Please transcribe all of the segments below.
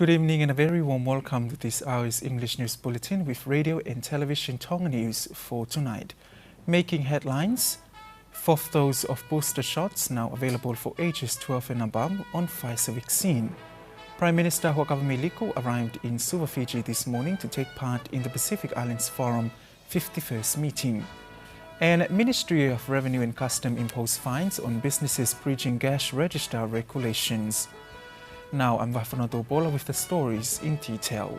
Good evening and a very warm welcome to this hour's English News Bulletin with radio and television Tonga news for tonight. Making headlines, fourth dose of booster shots now available for ages 12 and above on Pfizer vaccine. Prime Minister Hoakavame Liku arrived in Suva, Fiji this morning to take part in the Pacific Islands Forum 51st meeting. And Ministry of Revenue and Custom imposed fines on businesses breaching gas register regulations. Now I'm Vafanoto Paula with the stories in detail.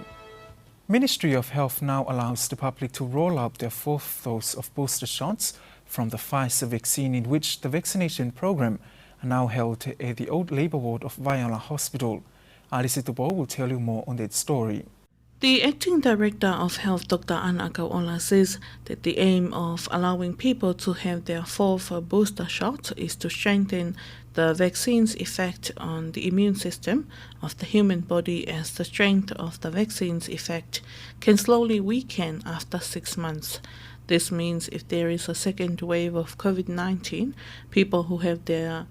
Ministry of Health now allows the public to roll out their fourth dose of booster shots from the Pfizer vaccine, in which the vaccination program are now held at the old labour ward of Viola Hospital. Alice Tupo will tell you more on that story. The Acting Director of Health, Dr. Nuku'alofa, says that the aim of allowing people to have their fourth booster shot is to strengthen the vaccine's effect on the immune system of the human body, as the strength of the vaccine's effect can slowly weaken after 6 months. This means if there is a second wave of COVID-19, people who have their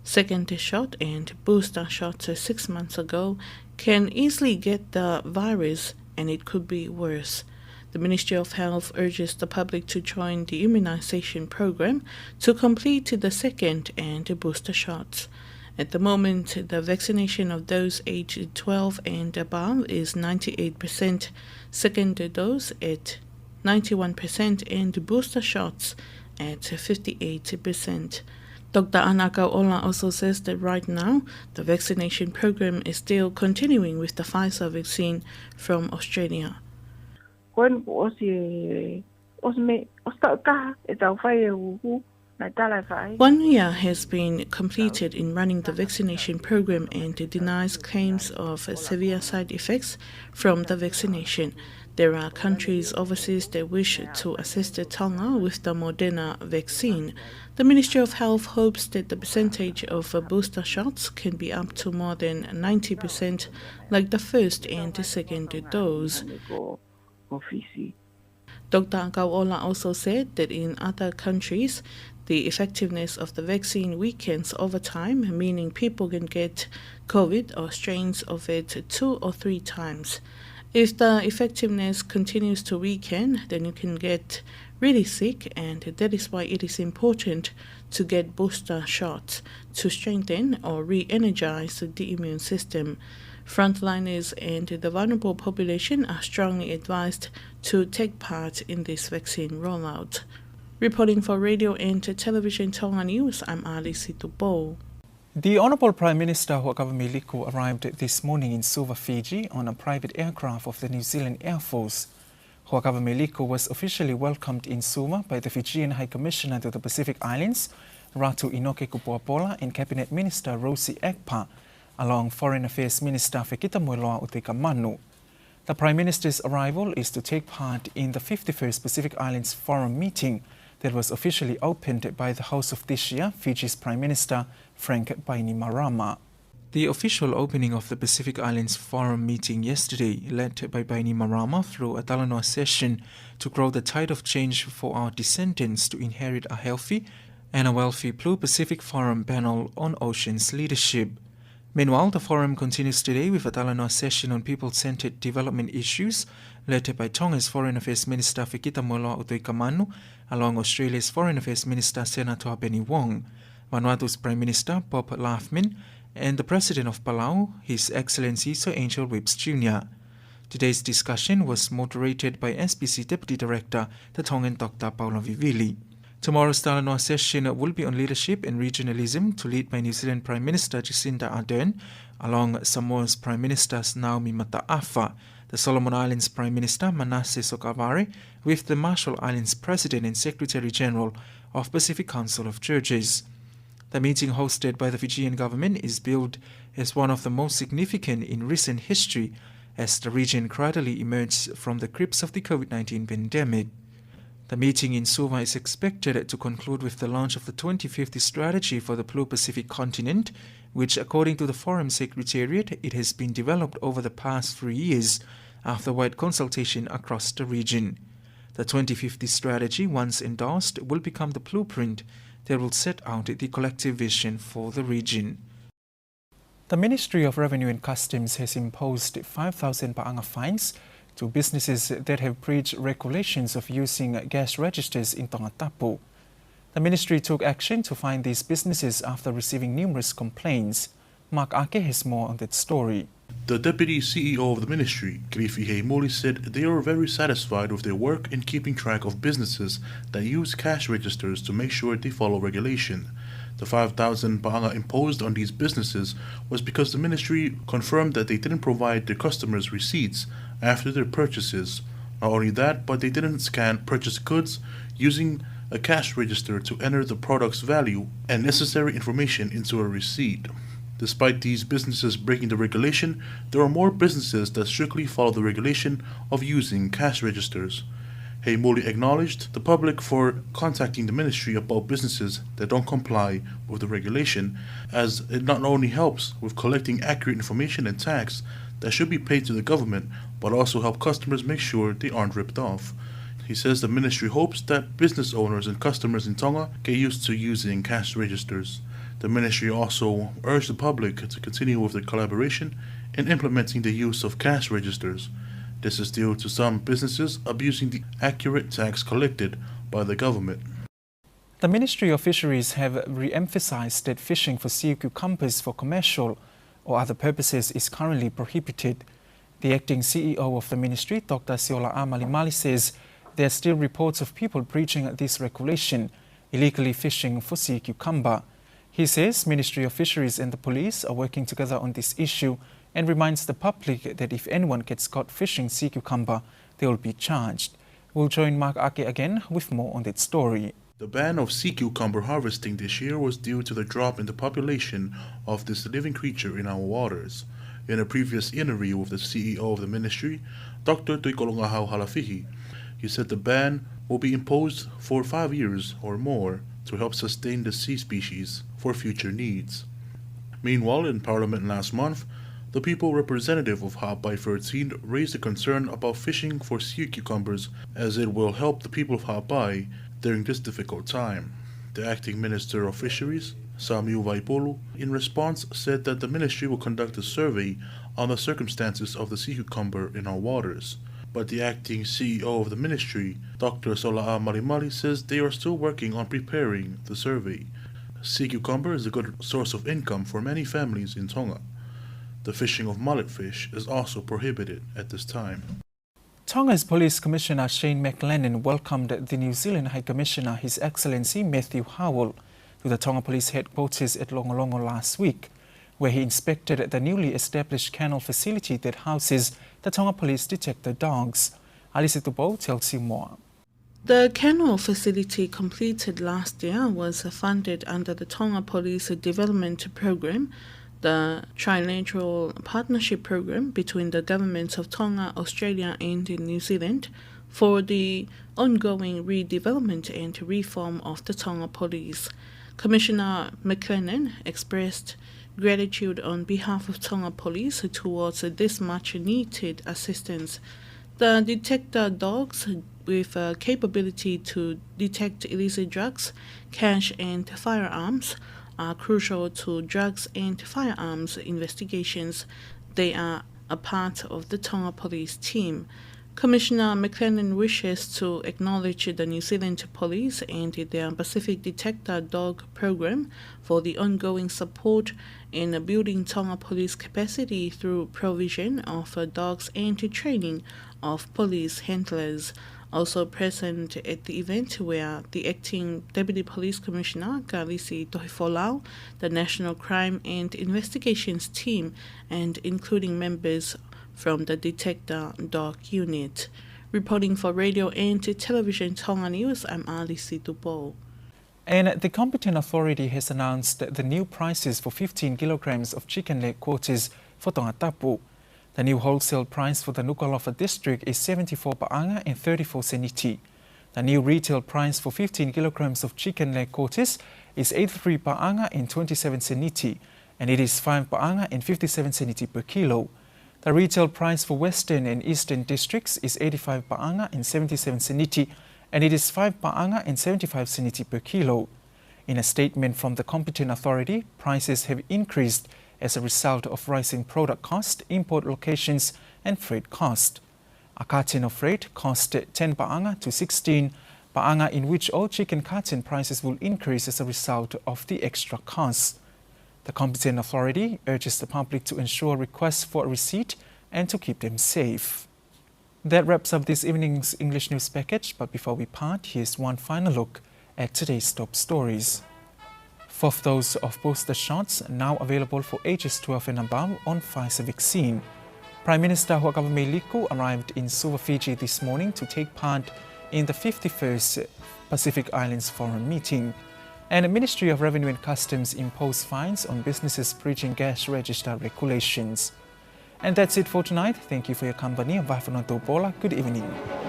second shot and booster shots 6 months ago can easily get the virus, and it could be worse. The Ministry of Health urges the public to join the immunization program to complete the second and booster shots. At the moment, the vaccination of those aged 12 and above is 98%, second dose at 91%, and booster shots at 58%. Dr. Nuku'alofa also says that right now, the vaccination program is still continuing with the Pfizer vaccine from Australia. 1 year has been completed in running the vaccination program, and it denies claims of severe side effects from the vaccination. There are countries overseas that wish to assist Tonga with the Moderna vaccine. The Ministry of Health hopes that the percentage of booster shots can be up to more than 90%, like the first and the second dose. Dr. Nuku'alofa also said that in other countries, the effectiveness of the vaccine weakens over time, meaning people can get COVID or strains of it 2 or 3 times. If the effectiveness continues to weaken, then you can get really sick, and that is why it is important to get booster shots to strengthen or re-energize the immune system. Frontliners and the vulnerable population are strongly advised to take part in this vaccine rollout. Reporting for Radio and Television Tonga News, I'm Alice Tupo. The Honourable Prime Minister Hoakavame Liku arrived this morning in Suva, Fiji on a private aircraft of the New Zealand Air Force. Hoakavame Liku was officially welcomed in Suva by the Fijian High Commissioner to the Pacific Islands, Latu Paula, and Cabinet Minister Rosie Ekpa, along Foreign Affairs Minister Fekita Moiloa Utekamanu. The Prime Minister's arrival is to take part in the 51st Pacific Islands Forum meeting that was officially opened by the host of this year, Fiji's Prime Minister Frank Bainimarama. The official opening of the Pacific Islands Forum meeting yesterday, led by Bainimarama through a Talanoa session to grow the tide of change for our descendants to inherit a healthy and a wealthy Blue Pacific Forum panel on oceans leadership. Meanwhile, the forum continues today with a Talanoa session on people-centered development issues, led by Tonga's Foreign Affairs Minister Fekita Moiloa Utoikamanu, along Australia's Foreign Affairs Minister Senator Benny Wong, Vanuatu's Prime Minister Bob Laughlin, and the President of Palau, His Excellency Sir Angel Whipps Jr. Today's discussion was moderated by SPC Deputy Director, the Tongan Dr. Paula Vivili. Tomorrow's Talanoa session will be on leadership and regionalism, to lead by New Zealand Prime Minister Jacinda Ardern, along Samoa's Prime Ministers Naomi Mata'afa, the Solomon Islands Prime Minister Manasseh Sogavare, with the Marshall Islands President and Secretary General of Pacific Council of Churches. The meeting, hosted by the Fijian government, is billed as one of the most significant in recent history, as the region gradually emerges from the grips of the COVID-19 pandemic. The meeting in Suva is expected to conclude with the launch of the 2050 strategy for the Blue Pacific continent, which, according to the Forum Secretariat, it has been developed over the past 3 years after wide consultation across the region. The 2050 strategy, once endorsed, will become the blueprint that will set out the collective vision for the region. The Ministry of Revenue and Customs has imposed 5,000 paanga fines to businesses that have breached regulations of using gas registers in Tongatapu. The ministry took action to fine these businesses after receiving numerous complaints. Mark Ake has more on that story. The Deputy CEO of the ministry, Grifi Moimoi, said they are very satisfied with their work in keeping track of businesses that use cash registers to make sure they follow regulation. The 5,000 paanga imposed on these businesses was because the ministry confirmed that they didn't provide their customers receipts after their purchases. Not only that, but they didn't scan purchased goods using a cash register to enter the product's value and necessary information into a receipt. Despite these businesses breaking the regulation, there are more businesses that strictly follow the regulation of using cash registers. Moimoi acknowledged the public for contacting the ministry about businesses that don't comply with the regulation, as it not only helps with collecting accurate information and tax that should be paid to the government, but also help customers make sure they aren't ripped off. He says the ministry hopes that business owners and customers in Tonga get used to using cash registers. The ministry also urged the public to continue with the collaboration in implementing the use of cash registers. This is due to some businesses abusing the accurate tax collected by the government. The Ministry of Fisheries have re-emphasized that fishing for sea cucumbers for commercial or other purposes is currently prohibited. The acting CEO of the ministry, Dr. Malimali, says there are still reports of people breaching this regulation, illegally fishing for sea cucumber. He says Ministry of Fisheries and the police are working together on this issue and reminds the public that if anyone gets caught fishing sea cucumber, they will be charged. We'll join Mark Ake again with more on that story. The ban of sea cucumber harvesting this year was due to the drop in the population of this living creature in our waters. In a previous interview with the CEO of the ministry, Dr. Tuikolongahau Halafihi, he said the ban will be imposed for 5 years or more to help sustain the sea species for future needs. Meanwhile, in Parliament last month, the people representative of Ha'apai 13 raised a concern about fishing for sea cucumbers as it will help the people of Ha'apai during this difficult time. The acting Minister of Fisheries, Samuel Vaipolu, in response said that the ministry will conduct a survey on the circumstances of the sea cucumber in our waters. But the acting CEO of the ministry, Dr. Malimali, says they are still working on preparing the survey. Sea cucumber is a good source of income for many families in Tonga. The fishing of mullet fish is also prohibited at this time. Tonga's Police Commissioner Shane McLennan welcomed the New Zealand High Commissioner, His Excellency Matthew Howell, to the Tonga Police headquarters at Longolongo last week, where he inspected the newly established kennel facility that houses the Tonga Police Detector Dogs. Alice Tupo tells you more. The kennel facility completed last year was funded under the Tonga Police Development Program, the trilateral partnership program between the governments of Tonga, Australia and New Zealand for the ongoing redevelopment and reform of the Tonga Police. Commissioner McLennan expressed gratitude on behalf of Tonga Police towards this much-needed assistance. The Detector Dogs, with a capability to detect illicit drugs, cash and firearms, are crucial to drugs and firearms investigations. They are a part of the Tonga Police team. Commissioner McLennan wishes to acknowledge the New Zealand Police and their Pacific Detector Dog program for the ongoing support in building Tonga Police capacity through provision of dogs and training of police handlers. Also present at the event were the acting Deputy Police Commissioner, Galisi Tohifolau, the National Crime and Investigations Team, and including members from the Detector Dog Unit. Reporting for Radio and Television Tonga News, I'm Alice Tupo. And the competent authority has announced the new prices for 15 kilograms of chicken leg quarters for Tongatapu. The new wholesale price for the Nuku'alofa district is 74 paanga and 34 seniti. The new retail price for 15 kilograms of chicken leg quarters is 83 paanga and 27 seniti, and it is 5 paanga and 57 seniti per kilo. The retail price for Western and Eastern districts is 85 paanga and 77 seniti, and it is 5 paanga and 75 seniti per kilo. In a statement from the competent authority, prices have increased as a result of rising product cost, import locations and freight cost. A carton of freight cost 10 paanga to 16 paanga, in which all chicken carton prices will increase as a result of the extra costs. The competent authority urges the public to ensure requests for a receipt and to keep them safe. That wraps up this evening's English news package, but before we part, here's one final look at today's top stories. 4 dose of booster shots now available for ages 12 and above on Pfizer vaccine. Prime Minister Ho'akavamei Liku arrived in Suva, Fiji this morning to take part in the 51st Pacific Islands Forum meeting. And the Ministry of Revenue and Customs imposed fines on businesses breaching gas register regulations. And that's it for tonight. Thank you for your company. Paula. Good evening.